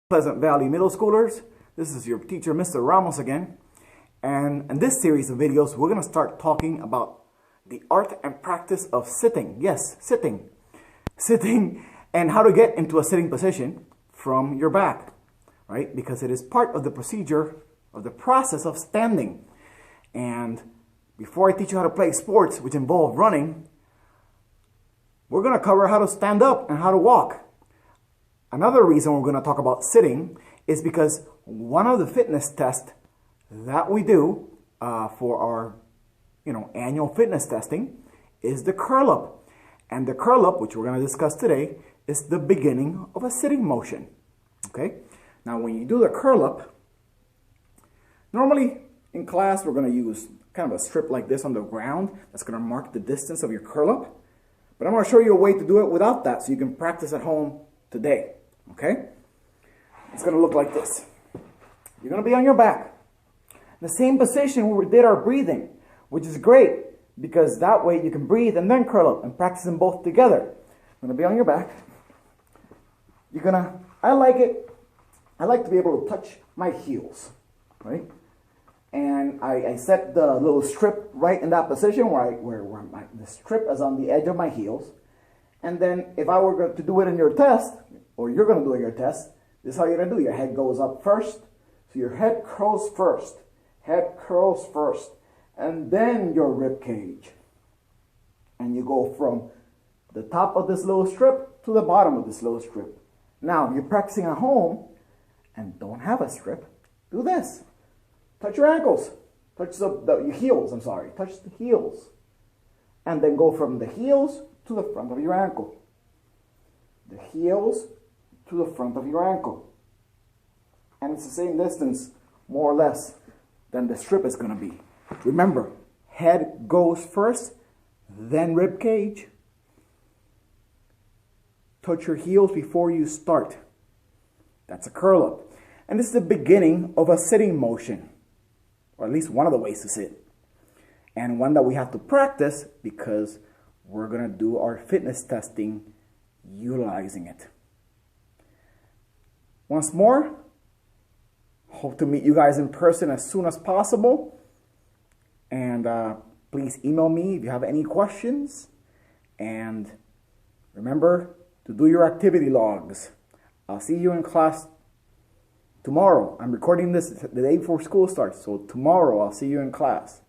Pleasant Valley Middle Schoolers. This is your teacher, Mr. Ramos again. And in this series of videos, we're going to start talking about the art and practice of sitting. Yes, sitting. Sitting and how to get into a sitting position from your back, right? Because it is part of the procedure of the process of standing. And before I teach you how to play sports, which involve running, we're going to cover how to stand up and how to walk. Another reason we're going to talk about sitting is because one of the fitness tests that we do for our annual fitness testing is the curl up. And the curl up, which we're going to discuss today, is the beginning of a sitting motion. Okay? Now when you do the curl up, normally in class we're going to use kind of a strip like this on the ground that's going to mark the distance of your curl up. But I'm going to show you a way to do it without that so you can practice at home today. Okay? It's going to look like this. You're going to be on your back. The same position where we did our breathing, which is great because that way you can breathe and then curl up and practice them both together. You're going to be on your back. I like to be able to touch my heels, right? And I set the little strip right in that position where the strip is on the edge of my heels. And then if I were to do it in your test, or you're going to do it in your test, this is how you're going to do it. Your head goes up first. So your head curls first. Head curls first. And then your rib cage. And you go from the top of this little strip to the bottom of this little strip. Now, you're practicing at home and don't have a strip. Do this. Touch your ankles. Touch your heels, I'm sorry. Touch the heels. And then go from the heels to the front of your ankle. The heels to the front of your ankle. And it's the same distance, more or less, than the strip is going to be. Remember, head goes first, then rib cage. Touch your heels before you start. That's a curl up. And this is the beginning of a sitting motion, or at least one of the ways to sit. And one that we have to practice because we're going to do our fitness testing utilizing it. Once more, hope to meet you guys in person as soon as possible. And please email me if you have any questions. And remember to do your activity logs. I'll see you in class tomorrow. I'm recording this the day before school starts. So tomorrow I'll see you in class.